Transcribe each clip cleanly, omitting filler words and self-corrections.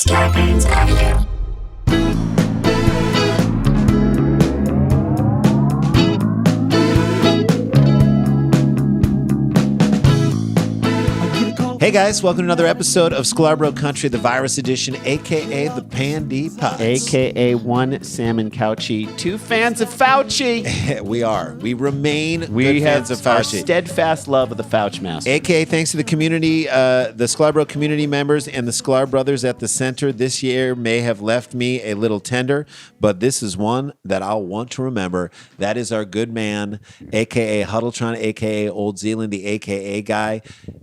Scarpins Avenue. Hey guys, welcome to another episode of Sklar Country, the virus edition, aka the Pandy Pods. AKA one Salmon Couchy, two fans of Fauci. We are. We remain We good have fans of our Fauci. steadfast love of the Fauci master. AKA thanks to the community, the Sklar community members and the Sklar brothers at the center. This year may have left me a little tender, but this is one that I'll want to remember. That is our good man, AKA Huddletron, AKA Old Zealand, the AKA guy,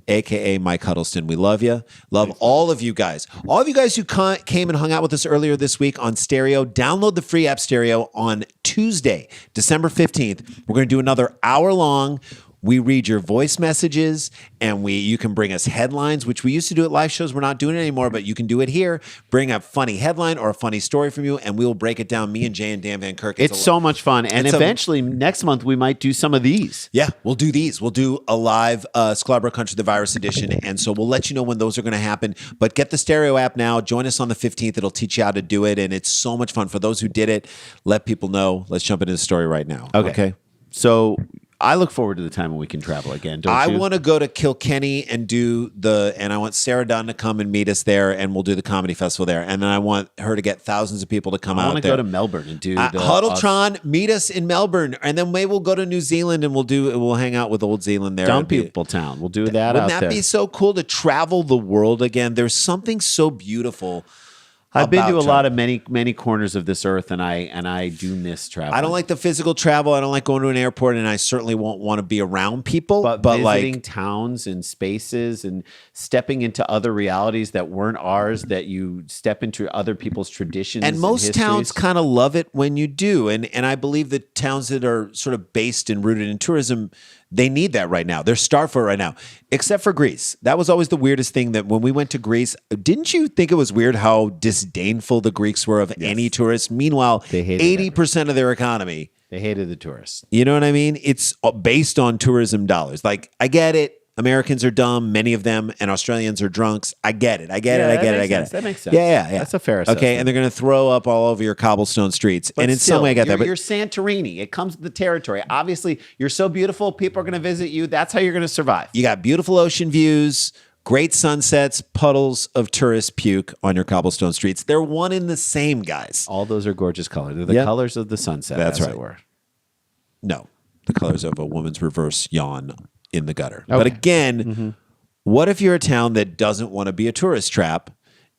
AKA Mike Huddleston. We love you. Love all of you guys. All of you guys who came and hung out with us earlier this week on Stereo. Download the free app Stereo on Tuesday, December 15th. We're going to do another hour long. We read your voice messages, and you can bring us headlines, which we used to do at live shows. We're not doing it anymore, but you can do it here. Bring a funny headline or a funny story from you, and we will break it down. Me and Jay and Dan Van Kirk. It's so much fun. And eventually, next month, we might do some of these. Yeah, we'll do these. We'll do a live Sklar Country, the virus edition. And so we'll let you know when those are going to happen. But get the Stereo app now. Join us on the 15th. It'll teach you how to do it. And it's so much fun. For those who did it, let people know. Let's jump into the story right now. Okay. So I look forward to the time when we can travel again. Don't you? I want to go to Kilkenny and and I want Sarah Dunn to come and meet us there, and we'll do the comedy festival there. And then I want her to get thousands of people to come out there. I want to go to Melbourne and do the Huddletron. Meet us in Melbourne, and then maybe we'll go to New Zealand and we'll hang out with Old Zealand there. Dumb People Town. We'll do that. Wouldn't that be so cool to travel the world again? There's something so beautiful. I've been to a lot of many corners of this earth, and I do miss traveling. I don't like the physical travel. I don't like going to an airport, and I certainly won't want to be around people. But visiting towns and spaces and stepping into other realities that weren't ours, that you step into other people's traditions. And most histories. towns kind of love it when you do. And I believe that towns that are sort of based and rooted in tourism, they need that right now. They're starved for it right now, except for Greece. That was always the weirdest thing, that when we went to Greece, didn't you think it was weird how disdainful the Greeks were of any tourists? Meanwhile, 80% of their economy. They hated the tourists. You know what I mean? It's based on tourism dollars. Like, I get it. Americans are dumb, many of them, and Australians are drunks. I get it. I get it. That makes sense. Yeah. That's a fair assessment. Okay, and they're going to throw up all over your cobblestone streets. But and in some way, I got that. But you're Santorini. It comes with the territory. Obviously, you're so beautiful. People are going to visit you. That's how you're going to survive. You got beautiful ocean views, great sunsets, puddles of tourist puke on your cobblestone streets. They're one and the same, guys. All those are gorgeous colors. They're the colors of the sunset. That's as right. It were. No, the colors of a woman's reverse yawn in the gutter. Okay. But again, what if you're a town that doesn't want to be a tourist trap,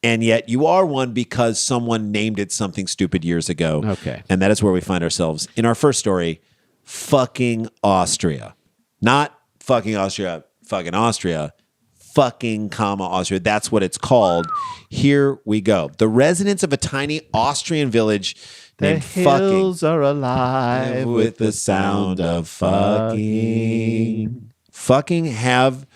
and yet you are one because someone named it something stupid years ago? Okay. And that is where we find ourselves in our first story, fucking Austria. Not fucking Austria, fucking Austria, fucking comma Austria. That's what it's called. Here we go. The residents of a tiny Austrian village The named hills are alive with the sound of fucking. Fucking have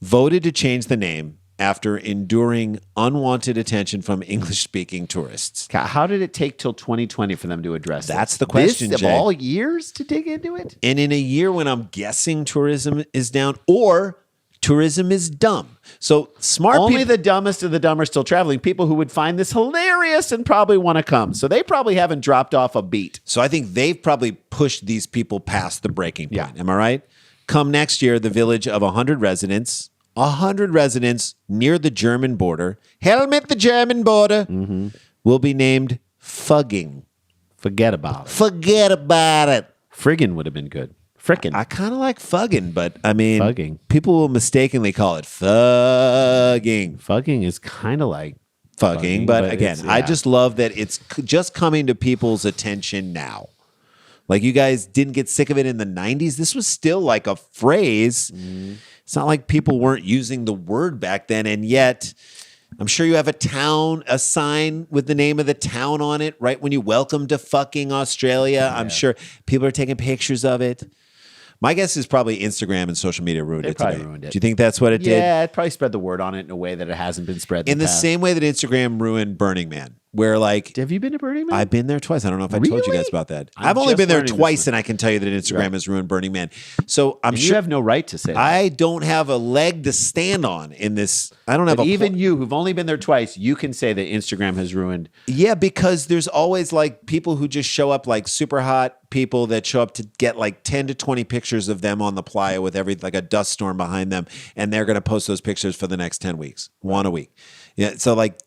voted to change the name after enduring unwanted attention from English-speaking tourists. How did it take till 2020 for them to address it? That's the question, This, of Jay. all years to dig into it? And in a year when I'm guessing tourism is down, or tourism is dumb. So smart Only people. the dumbest of the dumb are still traveling. People who would find this hilarious and probably want to come. So they probably haven't dropped off a beat. So I think they've probably pushed these people past the breaking point. Yeah. Am I right? Come next year, the village of 100 residents near the German border, helmet the German border, will be named Fugging. Forget about it. Forget about it. Friggin' would have been good. Frickin'. I kind of like Fugging, but I mean, Fugging. people will mistakenly call it Fugging. Fugging is kind of like Fugging, but again, it's- I yeah. just love that it's just coming to people's attention now. Like, you guys didn't get sick of it in the 90s. This was still like a phrase. It's not like people weren't using the word back then. And yet, I'm sure you have a sign with the name of the town on it, right? When you welcome to fucking Australia. I'm sure people are taking pictures of it. My guess is probably Instagram and social media ruined it probably today. ruined it. Do you think that's what it did? Yeah, it probably spread the word on it in a way that it hasn't been spread In the past. same way that Instagram ruined Burning Man. where like Have you been to Burning Man? I've been there twice. I don't know if I told you Really? guys about that. I'm I've only just been there learning this twice, one. and I can tell you that Instagram has ruined Burning Man. So I'm And sure you have no right to say that. I don't have a leg to stand on in this. I don't have But a even you, who've only been there twice, you can say that Instagram has ruined. Yeah, because there's always like people who just show up, like super hot people that show up to get like 10 to 20 pictures of them on the playa with like a dust storm behind them, and they're going to post those pictures for the next 10 weeks, one a week. Yeah, so like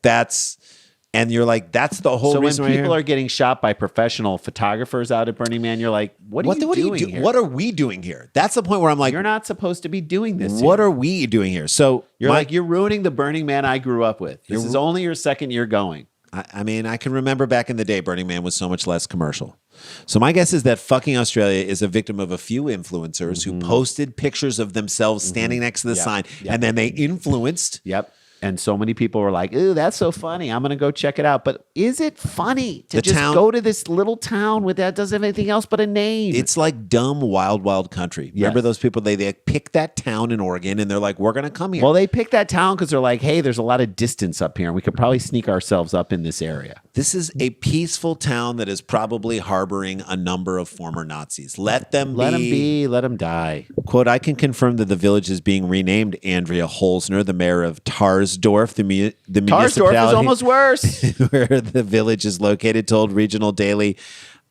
and you're like, that's the whole So when reason right people here. are getting shot by professional photographers out at Burning Man, you're like, what are you doing here? What are we doing here? That's the point where I'm like, You're not supposed to be doing this. what here. are we doing here? So You're ruining the Burning Man I grew up with. This is only your second year going. I mean, I can remember back in the day, Burning Man was so much less commercial. So my guess is that fucking Australia is a victim of a few influencers who posted pictures of themselves standing next to the sign, and then they influenced. Yep. And so many people were like, ooh, that's so funny. I'm going to go check it out. But is it funny to just go to this little town with that doesn't have anything else but a name? It's like dumb, wild, wild country. Remember those people? They pick that town in Oregon, and they're like, we're going to come here. Well, they picked that town because they're like, hey, there's a lot of distance up here, and we could probably sneak ourselves up in this area. This is a peaceful town that is probably harboring a number of former Nazis. Let them be. Let them die. Quote, I can confirm that the village is being renamed Andrea Holzner, the mayor of Tarsdorf, the municipality. Tarsdorf is almost worse. Where the village is located, told Regional Daily.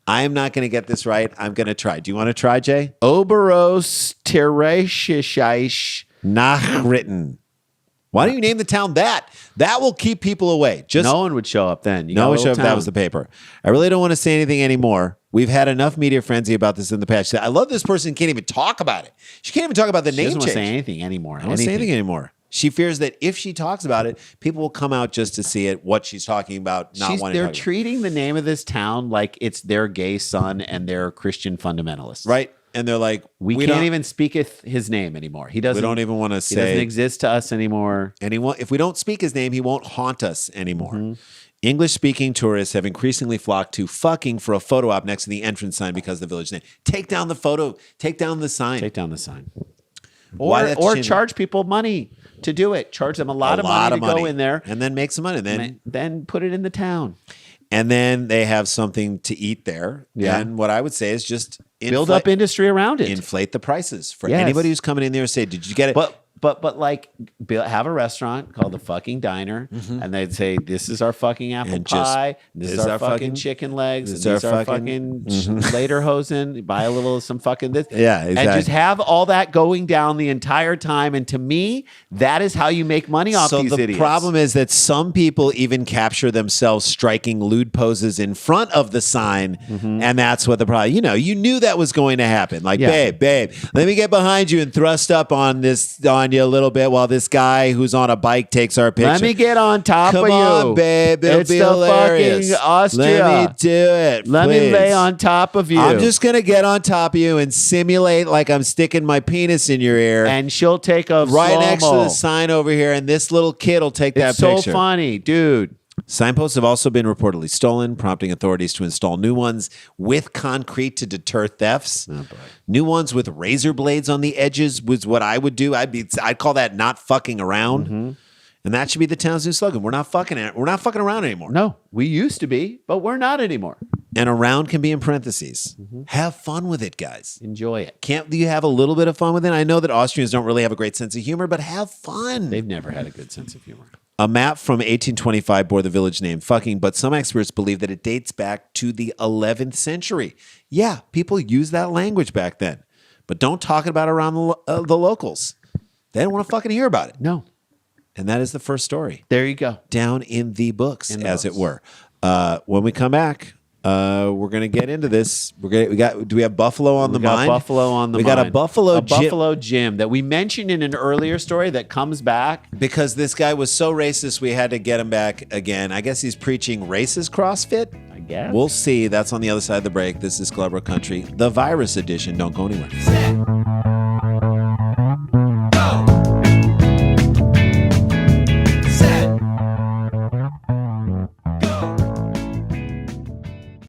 I am not going to get this right. I'm going to try. Do you want to try, Jay? Oberos Tereshish Nachritten. Why don't you name the town that? That will keep people away. No one would show up then. No one would show up if that was the paper. I really don't want to say anything anymore. We've had enough media frenzy about this in the past. I love this person can't even talk about it. She can't even talk about the name change. She doesn't want to say anything anymore. I don't want to say anything anymore. She fears that if she talks about it, people will come out just to see it, what she's talking about, not wanting to They're talk treating the name of this town like it's their gay son and they're Christian fundamentalists. Right? And they're like, we can't even speak his name anymore. He doesn't. We don't even want to say. He doesn't exist to us anymore. And if we don't speak his name, he won't haunt us anymore. English-speaking tourists have increasingly flocked to fucking for a photo op next to the entrance sign because of the village name. Take down the photo. Take down the sign. Take down the sign. Or charge people money to do it. Charge them a lot of money to go in there. And then make some money. Then put it in the town. And then they have something to eat there. Yeah. And what I would say is just build up industry around it. Inflate the prices for anybody who's coming in there and say, did you get it? But like have a restaurant called the fucking diner, and they'd say, this is our fucking apple pie, this is our fucking chicken legs, and these are our fucking lederhosen. Buy a little some fucking this. Yeah, exactly. And just have all that going down the entire time. And to me, that is how you make money off these idiots. So the problem is that some people even capture themselves striking lewd poses in front of the sign, and that's what the problem. You knew that was going to happen. Like, babe, let me get behind you and thrust up on you a little bit while this guy who's on a bike takes our picture. Let me get on top of you. Come on, babe. It'll be hilarious. Fucking Austria. Let me do it. Let please. me lay on top of you. I'm just going to get on top of you and simulate like I'm sticking my penis in your ear. And she'll take a right next to the sign over here, and this little kid will take that picture. It's so funny, dude. Signposts have also been reportedly stolen, prompting authorities to install new ones with concrete to deter thefts. Oh, boy. New ones with razor blades on the edges was what I would do. I'd call that not fucking around. And that should be the town's new slogan. We're not fucking around anymore. No, we used to be, but we're not anymore. And around can be in parentheses. Have fun with it, guys. Enjoy it. Can't you have a little bit of fun with it? I know that Austrians don't really have a great sense of humor, but have fun. They've never had a good sense of humor. A map from 1825 bore the village name fucking, but some experts believe that it dates back to the 11th century. Yeah, people used that language back then, but don't talk about it around the locals. They don't want to fucking hear about it. No. And that is the first story. There you go. Down in the books, it were. When we come back, we're going to get into this. Do we have Buffalo on the mind? Buffalo on the mind. We got a Buffalo Jim that we mentioned in an earlier story that comes back. Because this guy was so racist, we had to get him back again. I guess he's preaching racist CrossFit. I guess. We'll see. That's on the other side of the break. This is Sklar Country, the virus edition. Don't go anywhere.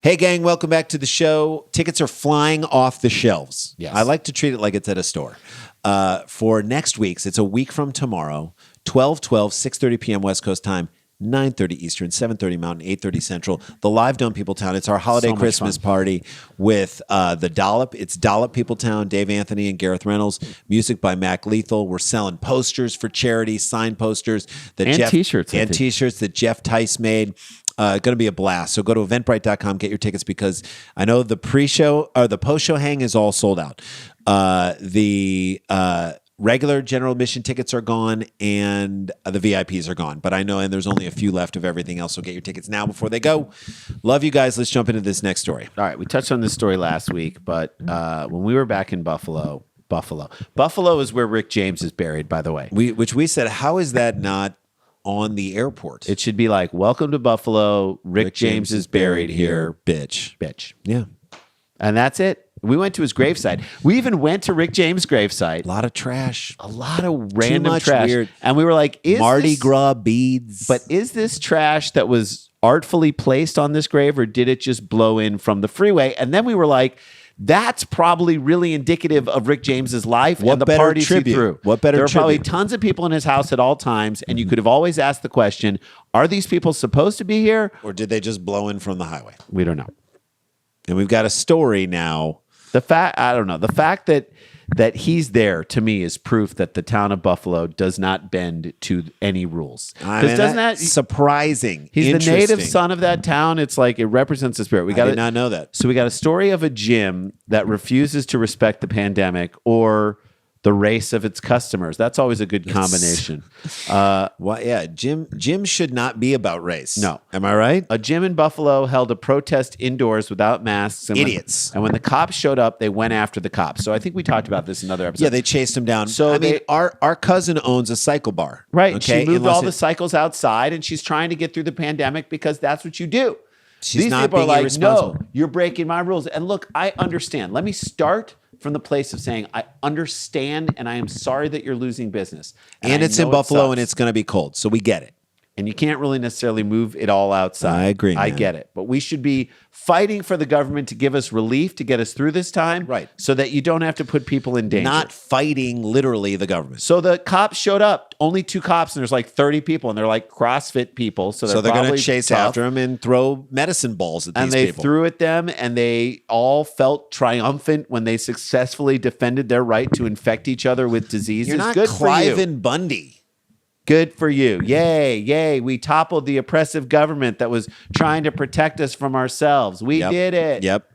Hey, gang, welcome back to the show. Tickets are flying off the shelves. Yes. I like to treat it like it's at a store. For next week's, it's a week from tomorrow, 12/12, 6:30 p.m. West Coast time. 9:30 Eastern, 7:30 Mountain, 8:30 Central. The Live Dome Peopletown. It's our holiday Christmas party with the Dollop. It's Dollop Peopletown, Dave Anthony and Gareth Reynolds. Music by Mac Lethal. We're selling posters for charity, signed posters that and T-shirts. And T-shirts that Jeff Tice made. Going to be a blast. So go to eventbrite.com, get your tickets, because I know the pre-show or the post-show hang is all sold out. The regular general admission tickets are gone and the VIPs are gone. But I know, and there's only a few left of everything else. So get your tickets now before they go. Love you guys. Let's jump into this next story. All right. We touched on this story last week, but when we were back in Buffalo is where Rick James is buried, by the way. Which we said, how is that not on the airport? It should be like, welcome to Buffalo. Rick James is buried here. Bitch. Yeah. And that's it. We went to his gravesite. We even went to Rick James' gravesite. A lot of trash. A lot of random trash. Weird. And we were like, Mardi Gras beads. But is this trash that was artfully placed on this grave, or did it just blow in from the freeway? And then we were like, that's probably really indicative of Rick James's life and the parties he threw. What better There were probably tribute? tons of people in his house at all times, and you could have always asked the question, are these people supposed to be here? Or did they just blow in from the highway? We don't know. And we've got a story now. I don't know. The fact that he's there, to me, is proof that the town of Buffalo does not bend to any rules. Because doesn't that surprising? He's the native son of that town. It's like it represents the spirit. I did not know that. So we got a story of a gym that refuses to respect the pandemic or the race of its customers. That's always a good combination. Well, yeah, gym should not be about race. No. Am I right? A gym in Buffalo held a protest indoors without masks. And Idiots. When the cops showed up, they went after the cops. So I think we talked about this in another episode. Yeah, they chased him down. So I mean, our cousin owns a cycle bar. Right. Okay? She moved all the cycles outside, and she's trying to get through the pandemic because that's what you do. These not people are being like, irresponsible. no, you're breaking my rules. And look, I understand. Let me start from the place of saying, I understand, and I am sorry that you're losing business. And it's in Buffalo, and it's going to be cold, so we get it. And you can't really necessarily move it all outside. I agree, I man. get it. But we should be fighting for the government to give us relief to get us through this time. Right. So that you don't have to put people in danger. Not fighting literally the government. So the cops showed up, only 2 cops, and there's like 30 people, and they're like CrossFit people. So they're going probably to chase tough. after them and throw medicine balls at these people. And they threw at them, and they all felt triumphant when they successfully defended their right to infect each other with diseases. You're not Good Clive for you. and Bundy. Good for you. Yay, yay. We toppled the oppressive government that was trying to protect us from ourselves. We did it. Yep.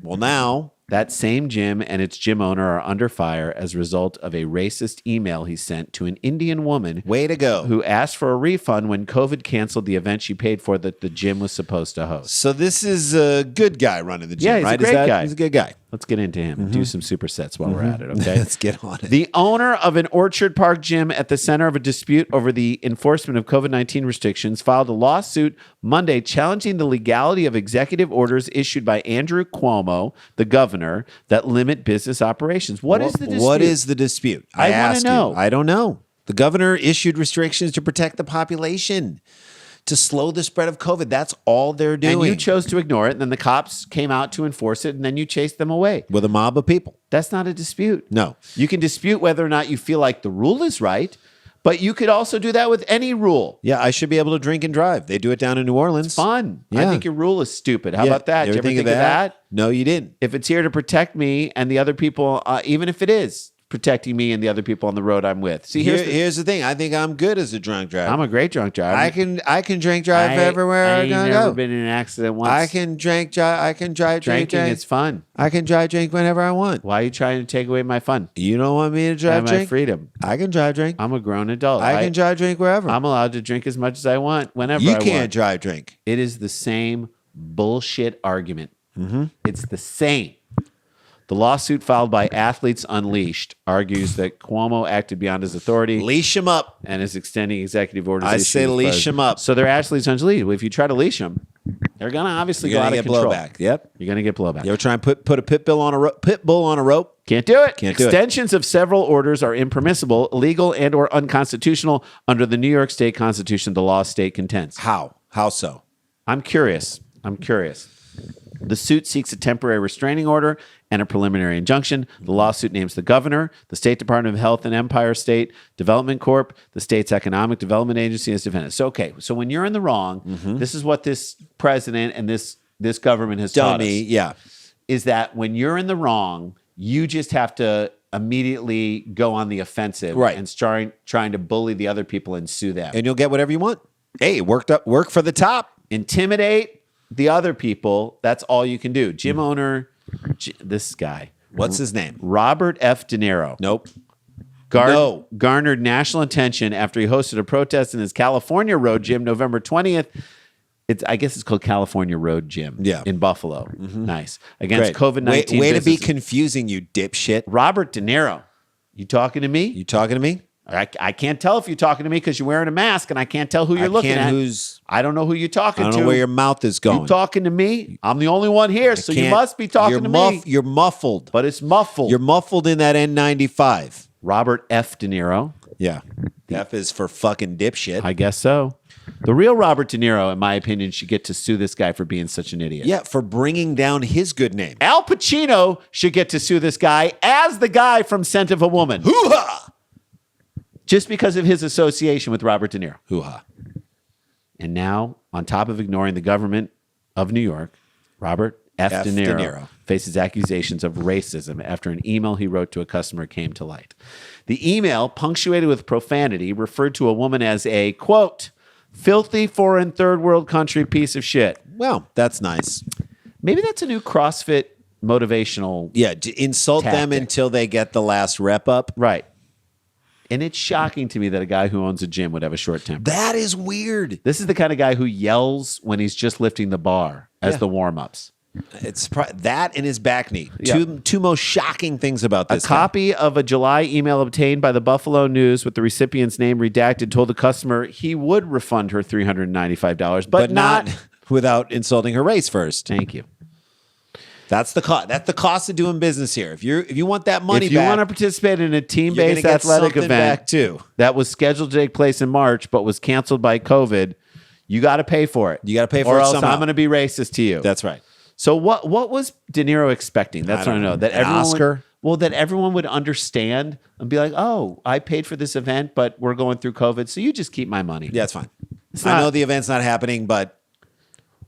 Well, now That same gym and its gym owner are under fire as a result of a racist email he sent to an Indian woman. Way to go. Who asked for a refund when COVID canceled the event she paid for that the gym was supposed to host. So this is a good guy running the gym, Yeah, he's right? a great guy. He's a good guy. Let's get into him and do some supersets while we're at it, okay? Let's get on it. The owner of an Orchard Park gym at the center of a dispute over the enforcement of COVID-19 restrictions filed a lawsuit Monday challenging the legality of executive orders issued by Andrew Cuomo, the governor, that limit business operations. What is the dispute? What is the dispute? I wanna asked you. know. I don't know. The governor issued restrictions to protect the population, to slow the spread of COVID. That's all they're doing. And you chose to ignore it, and then the cops came out to enforce it, and then you chased them away. With a mob of people. That's not a dispute. No. You can dispute whether or not you feel like the rule is right, but you could also do that with any rule. Yeah, I should be able to drink and drive. They do it down in New Orleans. Fun. Yeah. I think your rule is stupid. How about that? You Did ever you ever think of that? No, you didn't. If it's here to protect me and the other people, even if it is protecting me and the other people on the road I'm with. See, Here's the thing. I think I'm good as a drunk driver. I'm a great drunk driver. I can drink drive everywhere I I'm ain't gonna never go. been in an accident once. I can drink drive. I can drive drink. Drinking is fun. I can drive drink whenever I want. Why are you trying to take away my fun? You don't want me to drive And my drink? freedom. I can drive drink. I'm a grown adult. I can drive drink wherever. I'm allowed to drink as much as I want whenever I You want. can't drive drink. It is the same bullshit argument. Mm-hmm. It's the same. The lawsuit filed by Athletes Unleashed argues that Cuomo acted beyond his authority Leash him up. and is extending executive orders. I issued say as leash president. him up. So they're Athletes Unleashed. If you try to leash them, they're going to obviously You're go out gonna of get control. blowback. Yep. You're going to get blowback. You ever try and put a pit bull on a rope? Can't do it. Can't do it. Extensions of several orders are impermissible, illegal, and or unconstitutional under the New York State Constitution, the law state contends. How? How so? I'm curious. The The suit seeks a temporary restraining order and a preliminary injunction. The lawsuit names the governor, the State Department of Health and Empire State Development Corp., the state's Economic Development Agency as defendants. So, okay, so when you're in the wrong, this is what this president and this government has taught us. Yeah. Is that when you're in the wrong, you just have to immediately go on the offensive and trying to bully the other people and sue them. And you'll get whatever you want. Hey, work for the top. Intimidate the other people. That's all you can do. Gym owner, this guy. What's his name? Robert F. De Niro. Nope. Garnered national attention after he hosted a protest in his California road gym November 20th. I guess it's called California Road Gym in Buffalo. Nice. Against COVID-19. Way to be confusing, you dipshit. Robert De Niro. You talking to me? You talking to me? I can't tell if you're talking to me because you're wearing a mask and I can't tell who you're looking at. I don't know who you're talking to. I don't know where your mouth is going. You talking to me? I'm the only one here, so you must be talking to me. You're muffled. But it's muffled. You're muffled in that N95. Robert F. De Niro. Yeah. F is for fucking dipshit. I guess so. The real Robert De Niro, in my opinion, should get to sue this guy for being such an idiot. Yeah, for bringing down his good name. Al Pacino should get to sue this guy as the guy from Scent of a Woman. Hoo-ha! Just because of his association with Robert De Niro. Hoo-ha. And now, on top of ignoring the government of New York, Robert F. De Niro faces accusations of racism after an email he wrote to a customer came to light. The email, punctuated with profanity, referred to a woman as a, quote, filthy foreign third world country piece of shit. Well, that's nice. Maybe that's a new CrossFit motivational insult tactic. them until they get the last rep up. Right. And it's shocking to me that a guy who owns a gym would have a short temper. That is weird. This is the kind of guy who yells when he's just lifting the bar as the warm-ups. It's that and his back knee. Two most shocking things about this. A copy of a July email obtained by the Buffalo News with the recipient's name redacted told the customer he would refund her $395, but not without insulting her race first. Thank you. That's the cost. That's the cost of doing business here. If you want that money back, if you want to participate in a team-based athletic event back too. That was scheduled to take place in March but was canceled by COVID, you got to pay for it. You got to pay for it, or else somehow. I'm going to be racist to you. That's right. So what was De Niro expecting? That's what I know. That everyone Oscar? That everyone would understand and be like, oh, I paid for this event, but we're going through COVID, so you just keep my money. Yeah, it's fine. I know the event's not happening, but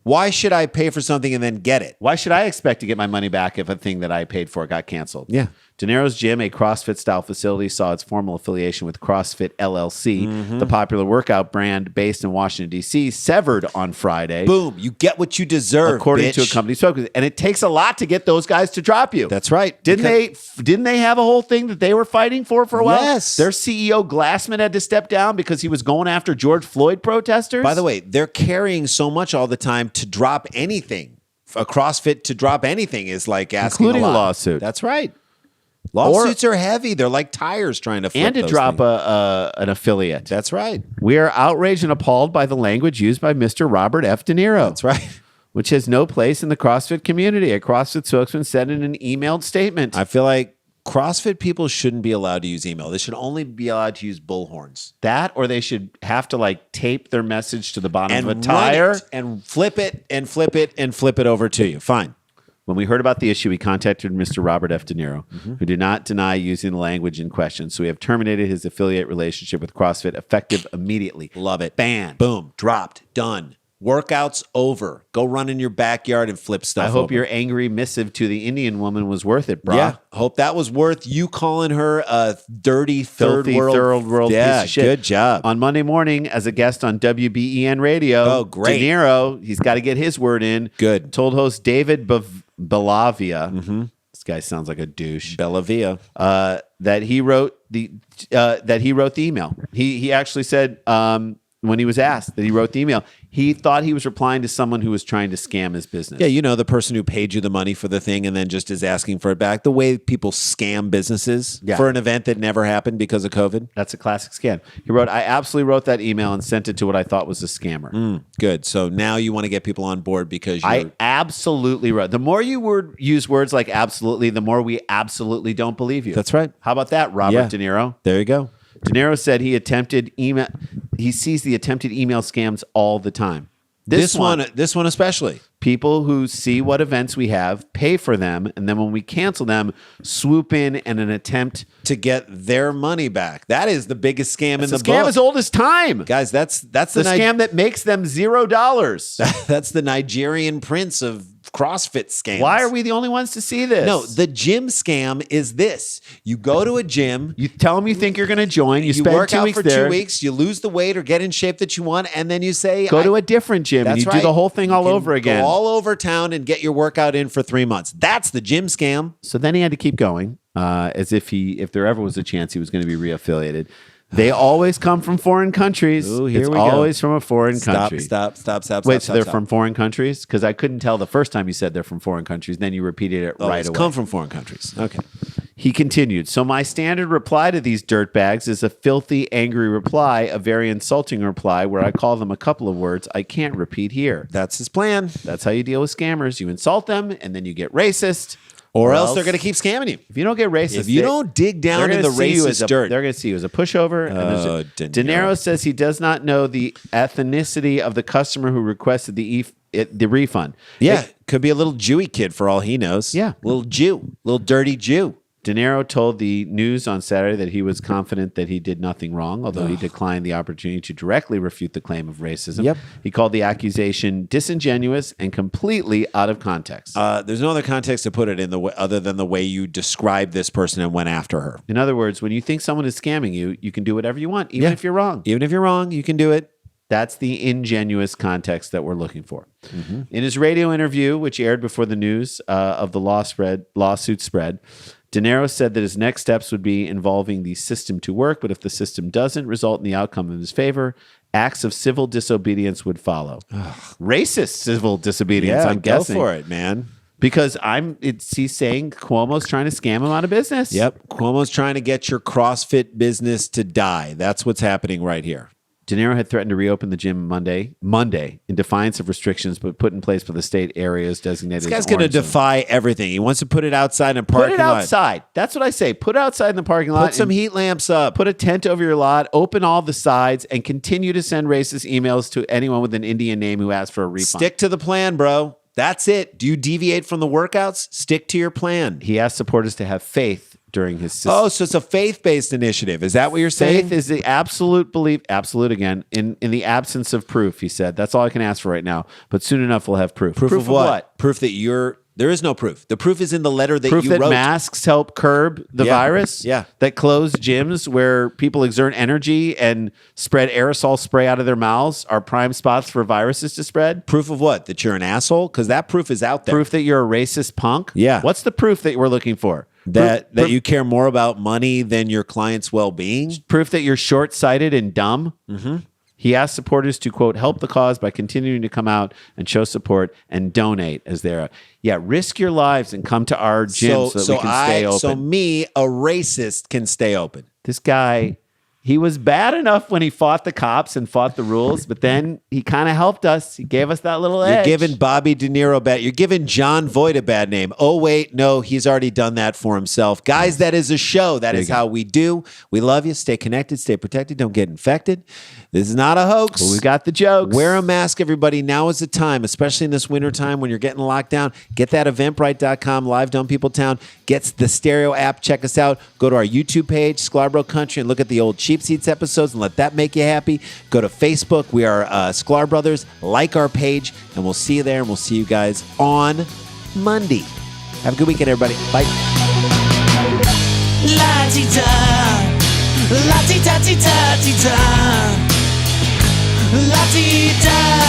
why should I pay for something and then get it? Why should I expect to get my money back if a thing that I paid for got canceled? Yeah. De Niro's gym, a CrossFit-style facility, saw its formal affiliation with CrossFit LLC, the popular workout brand based in Washington, D.C., severed on Friday. Boom. You get what you deserve, according to a company spokesman. And it takes a lot to get those guys to drop you. That's right. Didn't they have a whole thing that they were fighting for a while? Yes. Their CEO, Glassman, had to step down because he was going after George Floyd protesters. By the way, they're carrying so much all the time to drop anything. A CrossFit to drop anything is like asking including a lot. lawsuit. That's right. Lawsuits are heavy. They're like tires trying to flip and to those drop things. an affiliate. That's right. We are outraged and appalled by the language used by Mr. Robert F. De Niro. That's right. Which has no place in the CrossFit community. A CrossFit spokesman said in an emailed statement. I feel like CrossFit people shouldn't be allowed to use email. They should only be allowed to use bullhorns. That, or they should have to like tape their message to the bottom of a tire and flip it and flip it and flip it over to you. Fine. When we heard about the issue, we contacted Mr. Robert F. De Niro, who did not deny using the language in question. So we have terminated his affiliate relationship with CrossFit effective immediately. Love it. Banned. Boom. Dropped. Done. Workouts over. Go run in your backyard and flip stuff. I hope over. your angry missive to the Indian woman was worth it, bro. Yeah. Hope that was worth you calling her a dirty filthy third world piece of shit. Good job. On Monday morning, as a guest on WBEN Radio, oh, great. De Niro, he's got to get his word in. Good. Told host David Bellavia, this guy sounds like a douche. Bellavia. That he wrote the email. He actually said when he was asked that he wrote the email, he thought he was replying to someone who was trying to scam his business. Yeah, you know, the person who paid you the money for the thing and then just is asking for it back. The way people scam businesses for an event that never happened because of COVID. That's a classic scam. He wrote, I absolutely wrote that email and sent it to what I thought was a scammer. Good. So now you want to get people on board because I absolutely wrote. The more you use words like absolutely, the more we absolutely don't believe you. That's right. How about that, Robert De Niro? There you go. De Niro said he sees the attempted email scams all the time. This one especially. People who see what events we have, pay for them, and then when we cancel them, swoop in an attempt to get their money back. That is the biggest scam in the book. Scam as old as time. Guys, that's the scam that makes them $0. That's the Nigerian prince of CrossFit scams. Why are we the only ones to see this? No, the gym scam is this. You go to a gym. You tell them you think you're going to join. You spend work 2 out weeks for there. 2 weeks. You lose the weight or get in shape that you want. And then you say, go to a different gym. And you do the whole thing all over again. Go all over town and get your workout in for 3 months. That's the gym scam. So then he had to keep going as if there ever was a chance he was going to be reaffiliated. They always come from foreign countries. Ooh, here it's we always go. from a foreign country. Stop. Wait, so they're from foreign countries? Because I couldn't tell the first time you said they're from foreign countries. Then you repeated it right away. Come from foreign countries. Okay. He continued, so my standard reply to these dirtbags is a filthy, angry reply, a very insulting reply where I call them a couple of words I can't repeat here. That's his plan. That's how you deal with scammers. You insult them, and then you get racist. Or else they're going to keep scamming you. If you don't get racist, if you don't dig down in the racist dirt, they're going to see you as a pushover. De Niro says he does not know the ethnicity of the customer who requested the refund. Yeah, could be a little Jewy kid for all he knows. Yeah, little Jew, little dirty Jew. De Niro told the news on Saturday that he was confident that he did nothing wrong, although he declined the opportunity to directly refute the claim of racism. Yep. He called the accusation disingenuous and completely out of context. There's no other context to put it in the way, other than the way you described this person and went after her. In other words, when you think someone is scamming you, you can do whatever you want, even if you're wrong. Even if you're wrong, you can do it. That's the ingenuous context that we're looking for. Mm-hmm. In his radio interview, which aired before the news of the lawsuit spread, De Niro said that his next steps would be involving the system to work, but if the system doesn't result in the outcome in his favor, acts of civil disobedience would follow. Racist civil disobedience, I'm guessing. Go for it, man. Because he's saying Cuomo's trying to scam him out of business. Yep. Cuomo's trying to get your CrossFit business to die. That's what's happening right here. De Niro had threatened to reopen the gym Monday, in defiance of restrictions but put in place for the state areas designated. This guy's going to defy everything. He wants to put it outside in a parking lot. Put it outside. That's what I say. Put it outside in the parking lot. Put some heat lamps up. Put a tent over your lot. Open all the sides and continue to send racist emails to anyone with an Indian name who asks for a refund. Stick to the plan, bro. That's it. Do you deviate from the workouts? Stick to your plan. He asked supporters to have faith during his system. Oh, so it's a faith-based initiative. Is that what you're saying? Faith is the absolute belief, absolute again, in the absence of proof, he said. That's all I can ask for right now. But soon enough, we'll have proof. Proof of what? Proof that there is no proof. The proof is in the letter that proof you wrote. Proof that masks help curb the virus? Yeah. That closed gyms where people exert energy and spread aerosol spray out of their mouths are prime spots for viruses to spread? Proof of what? That you're an asshole? Because that proof is out there. Proof that you're a racist punk? Yeah. What's the proof that we're looking for? That you care more about money than your client's well-being? Proof that you're short-sighted and dumb? Mm-hmm. He asked supporters to, quote, help the cause by continuing to come out and show support and donate as they're, risk your lives and come to our gym so that we can stay open. So me, a racist, can stay open. This guy, he was bad enough when he fought the cops and fought the rules, but then he kind of helped us. He gave us that little edge. You're giving Bobby De Niro you're giving John Voight a bad name. Oh, wait, no, he's already done that for himself. Guys, that is a show. That is how we do. We love you. Stay connected. Stay protected. Don't get infected. This is not a hoax. Well, we got the jokes. Wear a mask, everybody. Now is the time, especially in this wintertime when you're getting locked down. Get that eventbrite.com, live Dumb People Town. Get the Stereo app. Check us out. Go to our YouTube page, Sklar Country, and look at the old Cheap Seats episodes and let that make you happy. Go to Facebook. We are Sklar Brothers. Like our page, and we'll see you there, and we'll see you guys on Monday. Have a good weekend, everybody. Bye. La-ti-da, la-ti-da-ti-da-ti-da, la-ti-da.